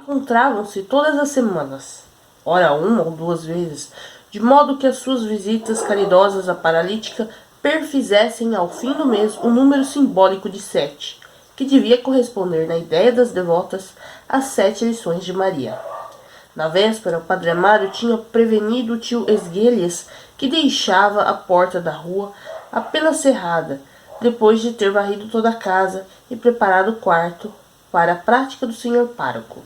encontravam-se todas as semanas, ora uma ou duas vezes, de modo que as suas visitas caridosas à paralítica perfizessem ao fim do mês um número simbólico de 7, que devia corresponder na ideia das devotas às 7 lições de Maria. Na véspera, o padre Amaro tinha prevenido o tio Esguelhas, que deixava a porta da rua apenas cerrada, depois de ter varrido toda a casa e preparado o quarto para a prática do senhor pároco.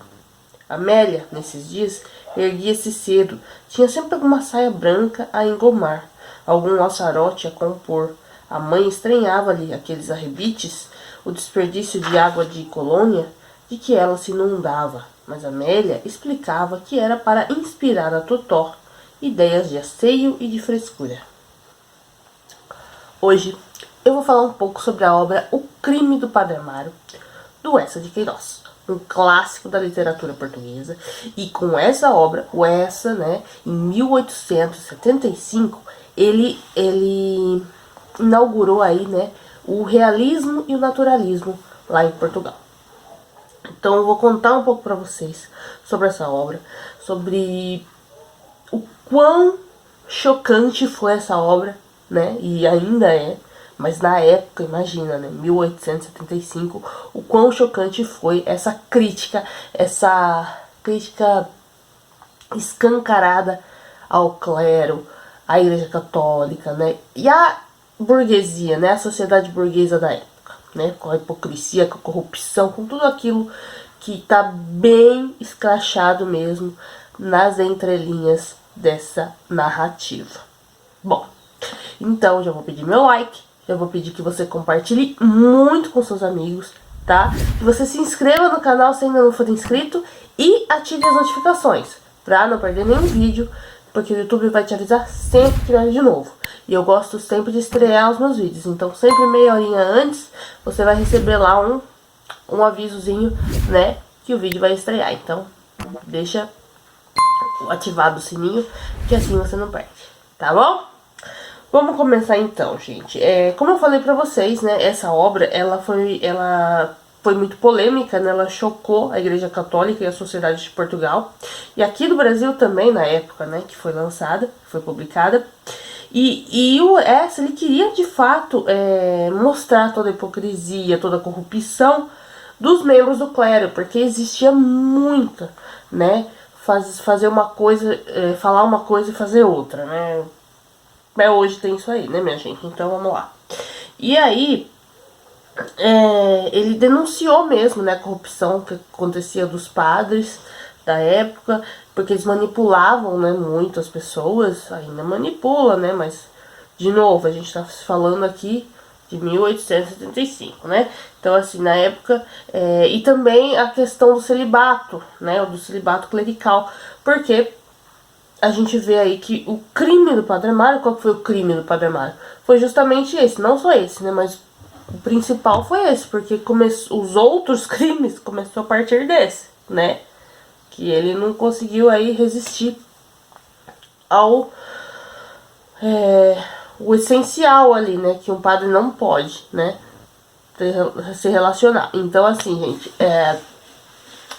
Amélia, nesses dias, erguia-se cedo, tinha sempre alguma saia branca a engomar, algum laçarote a compor. A mãe estranhava-lhe aqueles arrebites, o desperdício de água de colônia, de que ela se inundava, mas Amélia explicava que era para inspirar a Totó ideias de asseio e de frescura. Hoje eu vou falar um pouco sobre a obra O Crime do Padre Amaro, do Eça de Queiroz, um clássico da literatura portuguesa. E com essa obra, o Eça, em 1875, ele inaugurou aí, o realismo e o naturalismo lá em Portugal. Então eu vou contar um pouco para vocês sobre essa obra, sobre o quão chocante foi essa obra, e ainda é, mas na época, imagina, 1875, o quão chocante foi essa crítica escancarada ao clero, à Igreja Católica, e à burguesia, a sociedade burguesa da época. Com a hipocrisia, com a corrupção, com tudo aquilo que está bem escrachado mesmo nas entrelinhas dessa narrativa. Bom, então já vou pedir meu like, já vou pedir que você compartilhe muito com seus amigos, tá? Que você se inscreva no canal se ainda não for inscrito e ative as notificações para não perder nenhum vídeo, porque o YouTube vai te avisar sempre que tiver de novo. E eu gosto sempre de estrear os meus vídeos, então sempre meia horinha antes você vai receber lá um avisozinho, que o vídeo vai estrear. Então deixa ativado o sininho, que assim você não perde, tá bom? Vamos começar então, gente. Como eu falei pra vocês, essa obra ela foi muito polêmica, ela chocou a Igreja Católica e a sociedade de Portugal. E aqui no Brasil também, na época, que foi lançada, foi publicada. E o Eça, ele queria de fato mostrar toda a hipocrisia, toda a corrupção dos membros do clero, porque existia muita, fazer uma coisa, falar uma coisa e fazer outra, hoje tem isso aí, minha gente? Então vamos lá. E aí, ele denunciou mesmo, a corrupção que acontecia dos padres da época, porque eles manipulavam, muito as pessoas, ainda manipula, mas, de novo, a gente tá falando aqui de 1875, Então, assim, na época, e também a questão do celibato, do celibato clerical, porque a gente vê aí que o crime do Padre Amaro, qual foi o crime do Padre Amaro? Foi justamente esse, não só esse, mas o principal foi esse, porque os outros crimes começou a partir desse, que ele não conseguiu aí resistir ao o essencial ali, que um padre não pode, se relacionar. Então, assim, gente,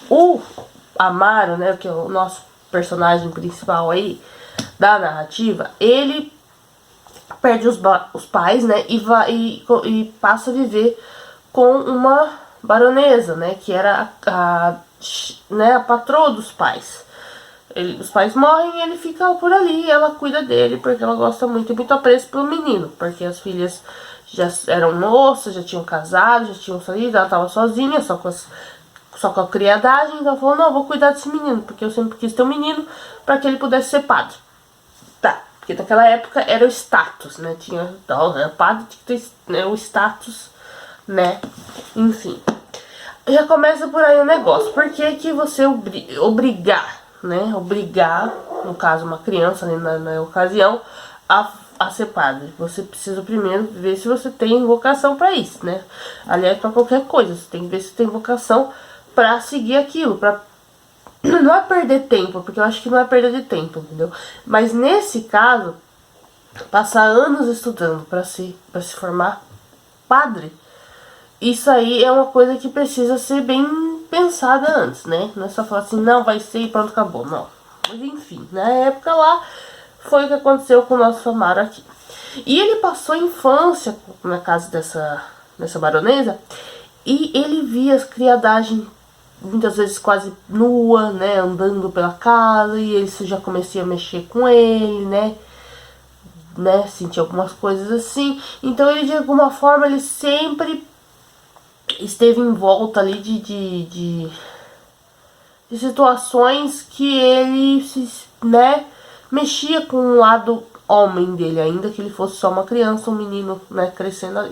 o Amaro, que é o nosso personagem principal aí da narrativa, ele perde os pais, e passa a viver com uma baronesa, que era a patroa dos pais. Os pais morrem e ele fica por ali, e ela cuida dele, porque ela gosta muito, e muito apreço pelo menino, porque as filhas já eram moças, já tinham casado, já tinham saído, ela estava sozinha, só com a criadagem, então ela falou, não, eu vou cuidar desse menino, porque eu sempre quis ter um menino para que ele pudesse ser padre. Tá, porque naquela época era o status, tinha, então, padre tinha que ter o status, enfim. Já começa por aí o negócio, por que você obrigar, no caso uma criança ali na ocasião, a ser padre? Você precisa primeiro ver se você tem vocação para isso, Aliás, para qualquer coisa, você tem que ver se tem vocação para seguir aquilo, para não é perder tempo, porque eu acho que não é perda de tempo, entendeu? Mas nesse caso, passar anos estudando para se formar padre, isso aí é uma coisa que precisa ser bem pensada antes, né? Não é só falar assim, não, vai ser e pronto, acabou. Não. Mas enfim, na época lá, foi o que aconteceu com o nosso Amaro aqui. E ele passou a infância na casa dessa baronesa, e ele via as criadagens muitas vezes quase nua, né, andando pela casa, e ele já comecei a mexer com ele, né, sentir algumas coisas assim. Então ele, de alguma forma, ele sempre esteve em volta ali de situações que ele né, mexia com o lado homem dele, ainda que ele fosse só uma criança, um menino, né, crescendo ali.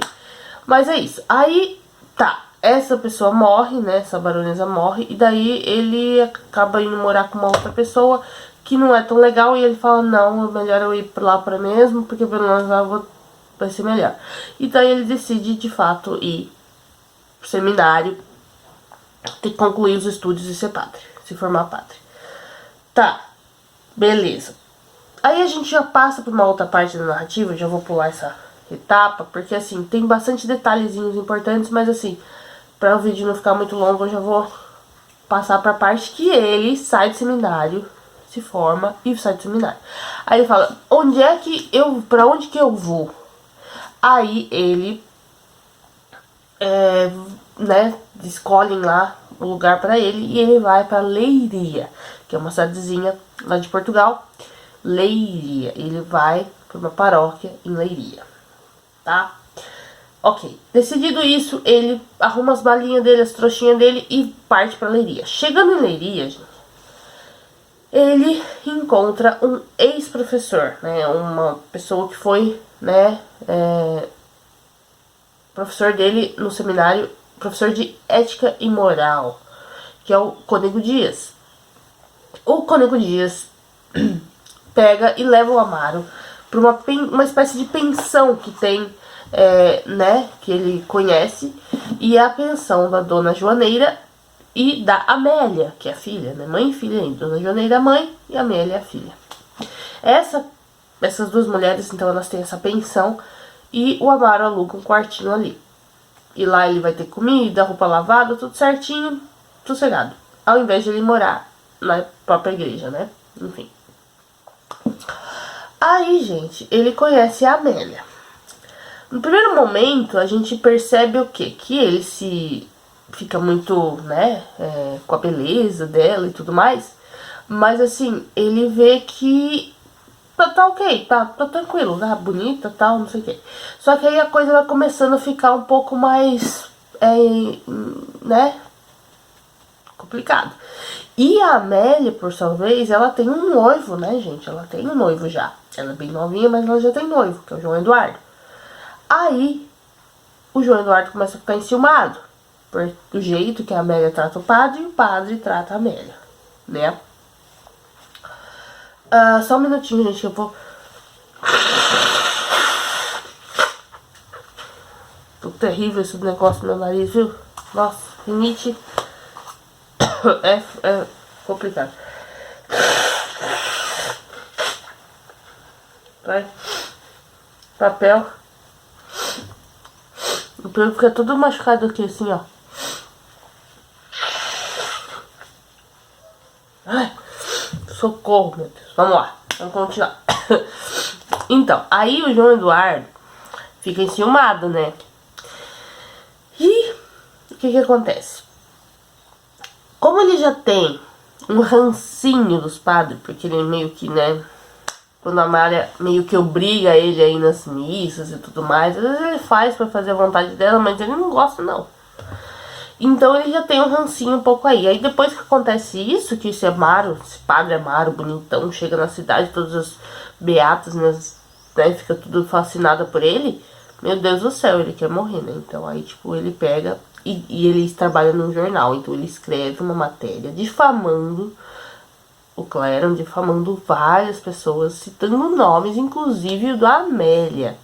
Mas é isso. Aí, tá, essa pessoa morre, né, essa baronesa morre, e daí ele acaba indo morar com uma outra pessoa que não é tão legal, e ele fala, não, é melhor eu ir lá pra mesmo, porque pelo menos lá vai ser melhor. E daí ele decide, de fato, ir pro seminário, ter que concluir os estudos e ser padre, se formar padre. Tá, beleza. Aí a gente já passa por uma outra parte da narrativa, eu já vou pular essa etapa, porque assim, tem bastante detalhezinhos importantes, mas assim, para o vídeo não ficar muito longo, eu já vou passar pra parte que ele sai do seminário, se forma e sai do seminário. Aí ele fala, pra onde que eu vou? Aí ele, né, escolhem lá o lugar pra ele, e ele vai pra Leiria, que é uma cidadezinha lá de Portugal. Leiria, ele vai para uma paróquia em Leiria, tá? Ok, decidido isso, ele arruma as balinhas dele, as trouxinhas dele e parte para Leiria. Chegando em Leiria, gente, ele encontra um ex-professor, né? Uma pessoa que foi, né, professor dele no seminário, professor de ética e moral, que é o Cônego Dias. O Cônego Dias pega e leva o Amaro para uma espécie de pensão que tem, né, que ele conhece, e é a pensão da Dona Joaneira e da Amélia, que é a filha, né, mãe e filha ainda. Dona Joaneira é a mãe e a Amélia é a filha. Essas duas mulheres, então, elas têm essa pensão, e o Amaro aluga um quartinho ali. E lá ele vai ter comida, roupa lavada, tudo certinho, sossegado. Ao invés de ele morar na própria igreja, né, enfim. Aí, gente, ele conhece a Amélia. No primeiro momento, a gente percebe o quê? Que ele fica muito, né, com a beleza dela e tudo mais. Mas, assim, ele vê que tá ok, tá tranquilo, tá bonita, tal, não sei o quê. Só que aí a coisa vai começando a ficar um pouco mais, né, complicado. E a Amélia, por sua vez, ela tem um noivo, né, gente? Ela tem um noivo já. Ela é bem novinha, mas ela já tem noivo, que é o João Eduardo. Aí, o João Eduardo começa a ficar enciumado do jeito que a Amélia trata o padre e o padre trata a Amélia, né? Só um minutinho, gente, que eu vou... Tô terrível esse negócio no meu nariz, viu? Nossa, rinite é complicado. Vai. Papel. O pelo fica todo machucado aqui, assim, ó. Ai, socorro, meu Deus. Vamos lá, vamos continuar. Então, aí o João Eduardo fica enciumado, né? E o que acontece? Como ele já tem um rancinho dos padres, porque ele meio que, né, quando a Amália meio que obriga ele a ir nas missas e tudo mais, às vezes ele faz pra fazer a vontade dela, mas ele não gosta, não. Então ele já tem um rancinho um pouco aí. Aí depois que acontece isso, que esse Amaro, esse padre Amaro, bonitão, chega na cidade, todas as beatas, né, fica tudo fascinada por ele. Meu Deus do céu, ele quer morrer, né? Então aí, tipo, ele pega e ele trabalha num jornal. Então ele escreve uma matéria difamando o clero, difamando várias pessoas, citando nomes, inclusive o da Amélia.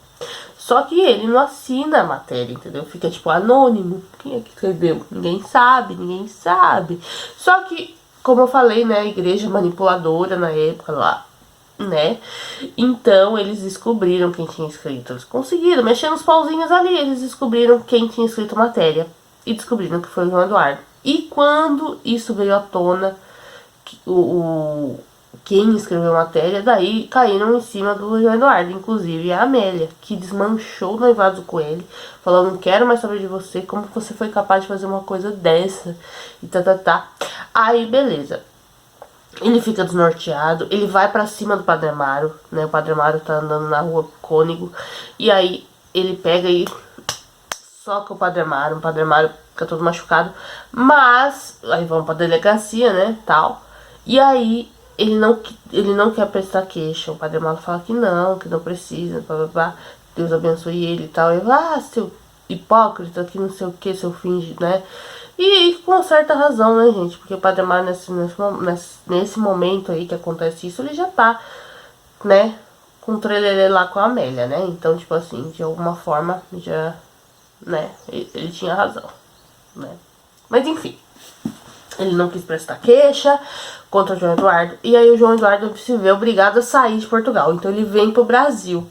Só que ele não assina a matéria, entendeu? Fica, tipo, anônimo. Quem é que escreveu? Ninguém sabe, ninguém sabe. Só que, como eu falei, né, a igreja manipuladora na época lá, né? Então, eles descobriram quem tinha escrito. Eles conseguiram, mexendo os pauzinhos ali, eles descobriram quem tinha escrito a matéria. E descobriram que foi o João Eduardo. E quando isso veio à tona, quem escreveu a matéria, daí caíram em cima do João Eduardo, inclusive a Amélia, que desmanchou o noivado com ele, falou, não quero mais saber de você, como você foi capaz de fazer uma coisa dessa, e tá. Aí, beleza. Ele fica desnorteado, ele vai pra cima do Padre Amaro, né, o Padre Amaro tá andando na rua Cônego, e aí ele pega e soca o Padre Amaro fica todo machucado, mas, aí vão pra delegacia, né, tal, e aí ele não quer prestar queixa. O Padre Amaro fala que não precisa, blá, blá, blá. Deus abençoe ele e tal. Ele fala, seu hipócrita, que não sei o que, seu finge, né? E com certa razão, né, gente? Porque o Padre Amaro, nesse momento aí que acontece isso, ele já tá, né, com o trelelê lá com a Amélia, né? Então, tipo assim, de alguma forma, já, né, ele tinha razão, né? Mas enfim. Ele não quis prestar queixa contra o João Eduardo. E aí o João Eduardo se vê obrigado a sair de Portugal. Então ele vem pro Brasil.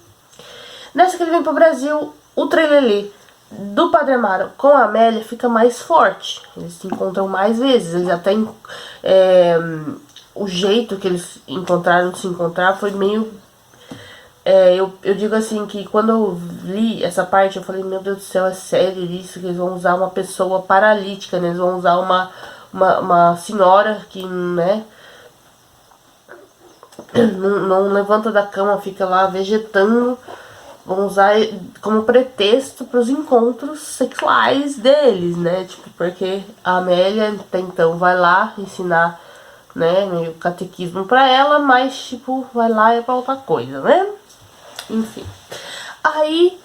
Nessa que ele vem pro Brasil, o trelelê do Padre Amaro com a Amélia fica mais forte. Eles se encontram mais vezes. Eles até... o jeito que eles encontraram de se encontrar foi meio... eu digo assim que quando eu li essa parte, eu falei, meu Deus do céu, é sério isso? Que eles vão usar uma pessoa paralítica, né? Eles vão usar uma senhora que, né, não levanta da cama, fica lá vegetando, vão usar como pretexto para os encontros sexuais deles, né, tipo, porque a Amélia, então, vai lá ensinar, né, meio catequismo pra ela, mas, tipo, vai lá é pra outra coisa, né, enfim. Aí,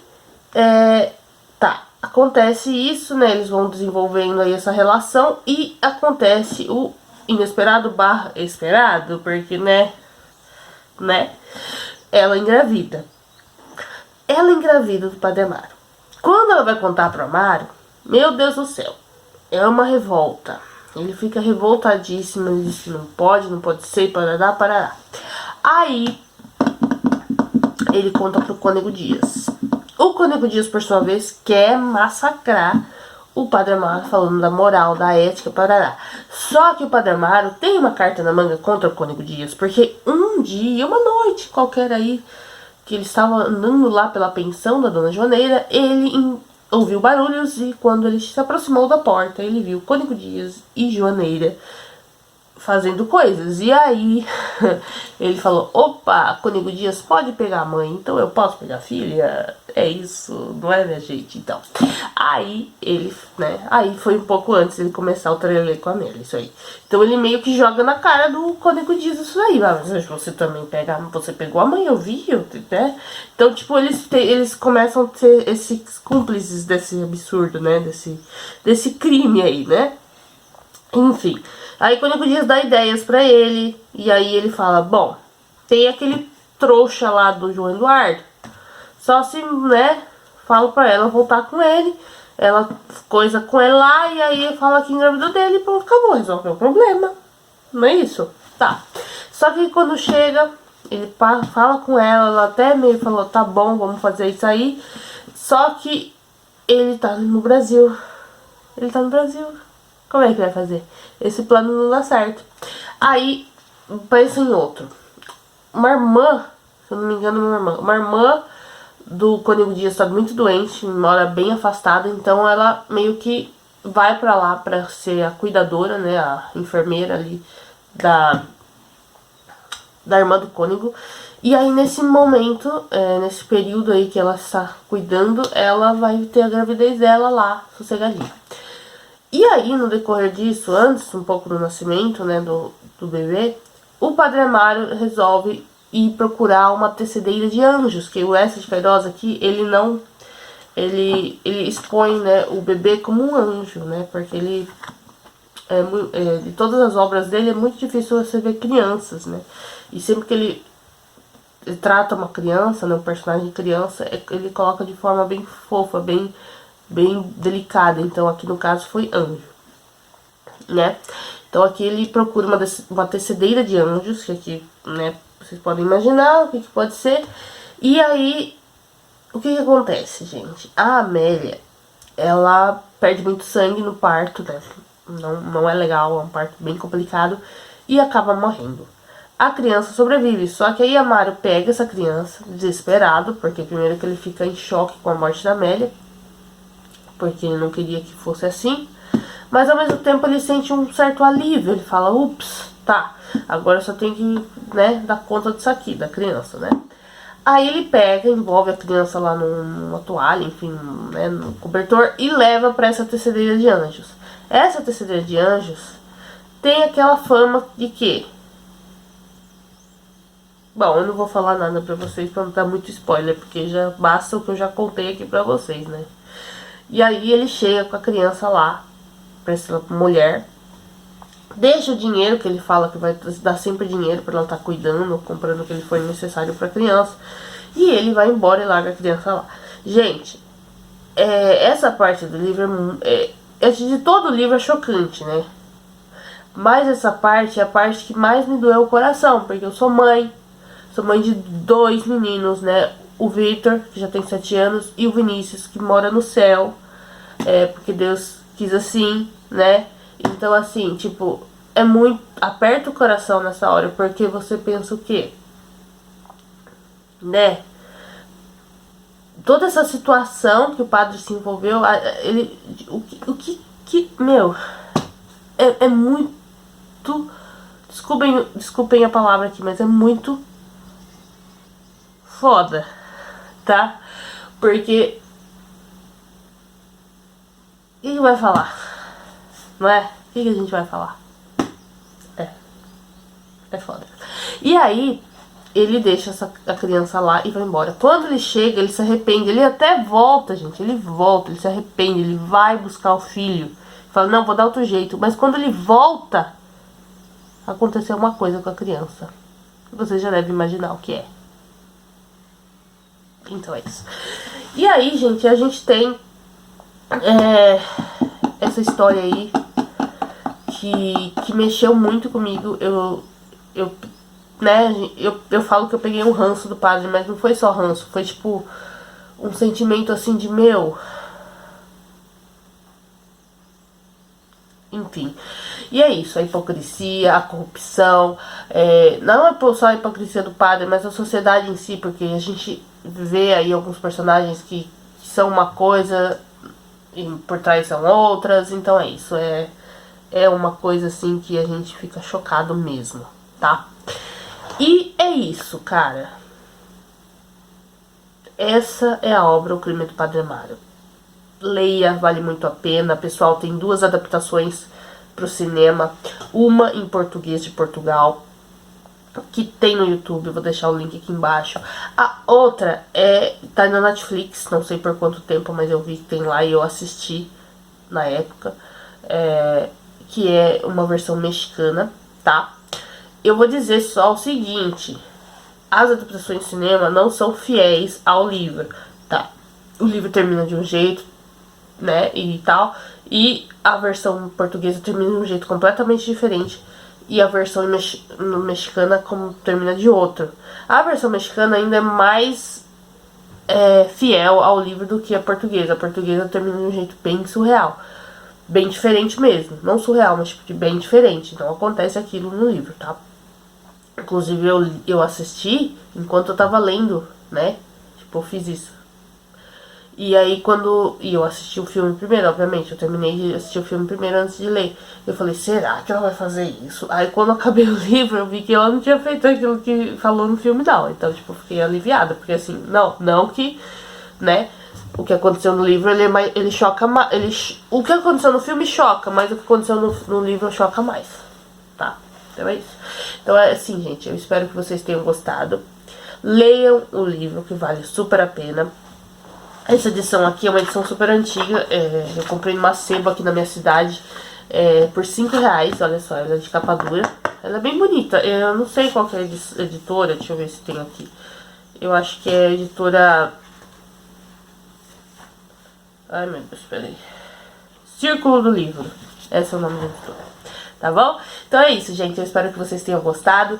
tá, acontece isso, né, eles vão desenvolvendo aí essa relação e acontece o inesperado barra esperado, porque, né, ela engravida. Ela engravida do Padre Amaro. Quando ela vai contar pro Amaro, meu Deus do céu, é uma revolta. Ele fica revoltadíssimo, ele diz que não pode ser, parará. Aí, ele conta pro Cônego Dias. O Cônego Dias, por sua vez, quer massacrar o Padre Amaro, falando da moral, da ética, parará. Só que o Padre Amaro tem uma carta na manga contra o Cônego Dias, porque um dia, uma noite qualquer aí, que ele estava andando lá pela pensão da Dona Joaneira, ele ouviu barulhos e quando ele se aproximou da porta, ele viu Cônego Dias e Joaneira fazendo coisas. E aí ele falou, opa, Cônego Dias pode pegar a mãe, então eu posso pegar a filha? É isso, não é, minha gente? Então, aí ele, né, aí foi um pouco antes de ele começar o trelelê com a Amélia, isso aí. Então ele meio que joga na cara do Cônego Dias isso aí, mas você também você pegou a mãe, eu vi, né? Então, tipo, eles começam a ser esses cúmplices desse absurdo, né, desse crime aí, né? Enfim, aí Cônego Dias dá ideias pra ele, e aí ele fala, bom, tem aquele trouxa lá do João Eduardo, só se, né, falo pra ela voltar com ele, ela coisa com ele lá, e aí fala que engravidou dele e pronto, acabou, resolveu o problema, não é isso? Tá, só que quando chega, ele fala com ela até meio falou, tá bom, vamos fazer isso aí, só que ele tá no Brasil, como é que vai fazer? Esse plano não dá certo. Aí, pensa em outro. Uma irmã, se eu não me engano, uma irmã do Cônego Dias tá muito doente, mora bem afastada, então ela meio que vai pra lá pra ser a cuidadora, né, a enfermeira ali da irmã do Cônego. E aí, nesse momento, nesse período aí que ela está cuidando, ela vai ter a gravidez dela lá, sossegadinha. E aí, no decorrer disso, antes um pouco do nascimento, né, do bebê, o Padre Amaro resolve ir procurar uma tecedeira de anjos, que o S. de Queiroz aqui, ele expõe, né, o bebê como um anjo, né, porque de todas as obras dele é muito difícil você ver crianças, né, e sempre que ele trata uma criança, né, um personagem de criança, ele coloca de forma bem fofa, bem delicada. Então aqui no caso foi anjo, né? Então aqui ele procura uma tecedeira de anjos, que aqui, né, vocês podem imaginar o que pode ser. E aí, o que acontece, gente? A Amélia, ela perde muito sangue no parto, né? não é legal, é um parto bem complicado, e acaba morrendo. A criança sobrevive, só que aí Amaro pega essa criança, desesperado, porque primeiro que ele fica em choque com a morte da Amélia, porque ele não queria que fosse assim, mas ao mesmo tempo ele sente um certo alívio, ele fala, ups, tá, agora eu só tenho que, né, dar conta disso aqui, da criança, né. Aí ele pega, envolve a criança lá numa toalha, enfim, né, no cobertor, e leva pra essa tecedeira de anjos. Essa tecedeira de anjos tem aquela fama de que... Bom, eu não vou falar nada pra vocês pra não dar muito spoiler, porque já basta o que eu já contei aqui pra vocês, né. E aí ele chega com a criança lá, pra essa mulher, deixa o dinheiro, que ele fala que vai dar sempre dinheiro pra ela estar cuidando, comprando o que ele for necessário pra criança. E ele vai embora e larga a criança lá. Gente, essa parte do livro, de todo o livro é chocante, né? Mas essa parte é a parte que mais me doeu o coração, porque eu sou mãe de 2 meninos, né? O Victor, que já tem 7 anos, e o Vinícius, que mora no céu, porque Deus quis assim, né? Então, assim, tipo, é muito... Aperta o coração nessa hora, porque você pensa o quê? Né? Toda essa situação que o padre se envolveu, ele... Meu... É muito... Desculpem a palavra aqui, mas é muito... foda, tá? Porque... O que vai falar? Não é? O que a gente vai falar? É foda. E aí, ele deixa a criança lá e vai embora. Quando ele chega, ele se arrepende. Ele até volta, gente. Ele volta, ele se arrepende. Ele vai buscar o filho. Fala, não, vou dar outro jeito. Mas quando ele volta, aconteceu uma coisa com a criança. Você já deve imaginar o que é. Então é isso. E aí, gente, a gente tem essa história aí que mexeu muito comigo. Eu falo que eu peguei um ranço do padre, mas não foi só ranço, foi tipo um sentimento assim de meu. Enfim. E é isso, a hipocrisia, a corrupção, não é só a hipocrisia do padre, mas a sociedade em si, porque a gente vê aí alguns personagens que são uma coisa e por trás são outras, então é isso, é uma coisa assim que a gente fica chocado mesmo, tá? E é isso, cara. Essa é a obra O Crime do Padre Amaro. Leia, vale muito a pena. Pessoal, tem 2 adaptações pro cinema. Uma em português de Portugal, que tem no YouTube, vou deixar o link aqui embaixo. A outra tá na Netflix, não sei por quanto tempo, mas eu vi que tem lá e eu assisti na época. Que é uma versão mexicana, tá? Eu vou dizer só o seguinte: as adaptações de cinema não são fiéis ao livro, tá? O livro termina de um jeito, né, e tal, e a versão portuguesa termina de um jeito completamente diferente, e a versão mexicana termina de outro. A versão mexicana ainda é mais fiel ao livro do que a portuguesa. A portuguesa termina de um jeito bem surreal. Bem diferente mesmo. Não surreal, mas tipo, bem diferente. Não acontece aquilo no livro, tá? Inclusive eu assisti enquanto eu tava lendo, né? Tipo, eu fiz isso. E aí e eu assisti o filme primeiro, obviamente. Eu terminei de assistir o filme primeiro antes de ler. Eu falei, será que ela vai fazer isso? Aí quando eu acabei o livro, eu vi que ela não tinha feito aquilo que falou no filme, não. Então, tipo, eu fiquei aliviada. Porque assim, não que, né? O que aconteceu no livro, ele choca mais. O que aconteceu no filme choca, mas o que aconteceu no livro choca mais. Tá? Então é isso. Então é assim, gente. Eu espero que vocês tenham gostado. Leiam o livro, que vale super a pena. Essa edição aqui é uma edição super antiga. Eu comprei numa sebo aqui na minha cidade por R$5. Olha só, ela é de capa dura. Ela é bem bonita. Eu não sei qual que é a editora. Deixa eu ver se tem aqui. Eu acho que é a editora... Ai, meu Deus, peraí. Círculo do Livro. Esse é o nome da editora. Tá bom? Então é isso, gente. Eu espero que vocês tenham gostado.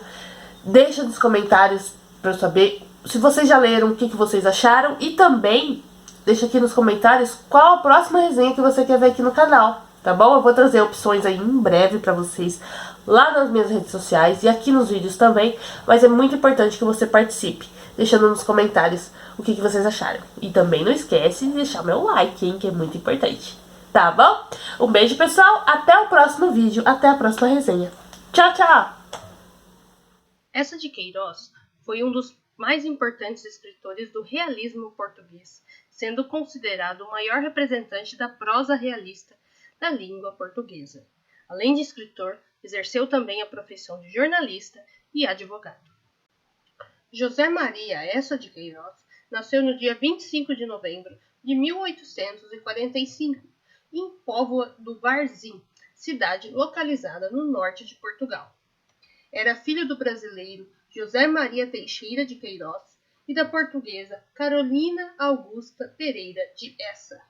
Deixa nos comentários pra eu saber se vocês já leram, o que vocês acharam. E também deixa aqui nos comentários qual a próxima resenha que você quer ver aqui no canal, tá bom? Eu vou trazer opções aí em breve pra vocês lá nas minhas redes sociais e aqui nos vídeos também, mas é muito importante que você participe, deixando nos comentários o que vocês acharam. E também não esquece de deixar meu like, hein, que é muito importante. Tá bom? Um beijo, pessoal. Até o próximo vídeo. Até a próxima resenha. Tchau, tchau! Eça de Queiroz foi um dos mais importantes escritores do realismo português, sendo considerado o maior representante da prosa realista da língua portuguesa. Além de escritor, exerceu também a profissão de jornalista e advogado. José Maria Eça de Queiroz nasceu no dia 25 de novembro de 1845, em Póvoa do Varzim, cidade localizada no norte de Portugal. Era filho do brasileiro José Maria Teixeira de Queiroz e da portuguesa Carolina Augusta Pereira de Eça.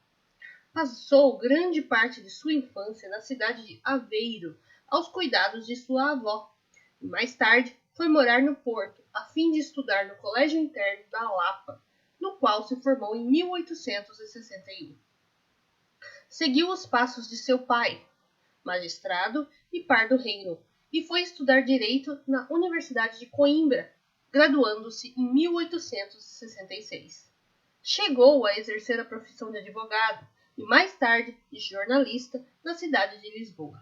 Passou grande parte de sua infância na cidade de Aveiro, aos cuidados de sua avó, e mais tarde foi morar no Porto, a fim de estudar no Colégio Interno da Lapa, no qual se formou em 1861. Seguiu os passos de seu pai, magistrado e par do reino, e foi estudar Direito na Universidade de Coimbra, graduando-se em 1866. Chegou a exercer a profissão de advogado e, mais tarde, de jornalista na cidade de Lisboa.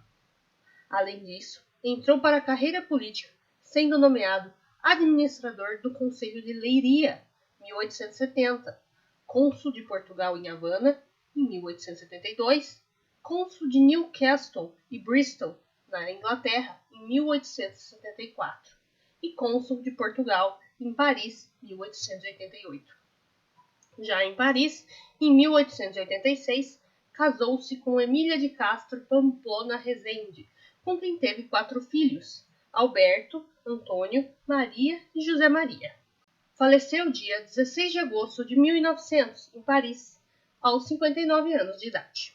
Além disso, entrou para a carreira política, sendo nomeado administrador do Conselho de Leiria, 1870, cônsul de Portugal em Havana, em 1872, cônsul de Newcastle e Bristol, na Inglaterra, em 1874, e cônsul de Portugal em Paris, 1888. Já em Paris, em 1886, casou-se com Emília de Castro Pamplona Rezende, com quem teve 4 filhos, Alberto, Antônio, Maria e José Maria. Faleceu dia 16 de agosto de 1900, em Paris, aos 59 anos de idade.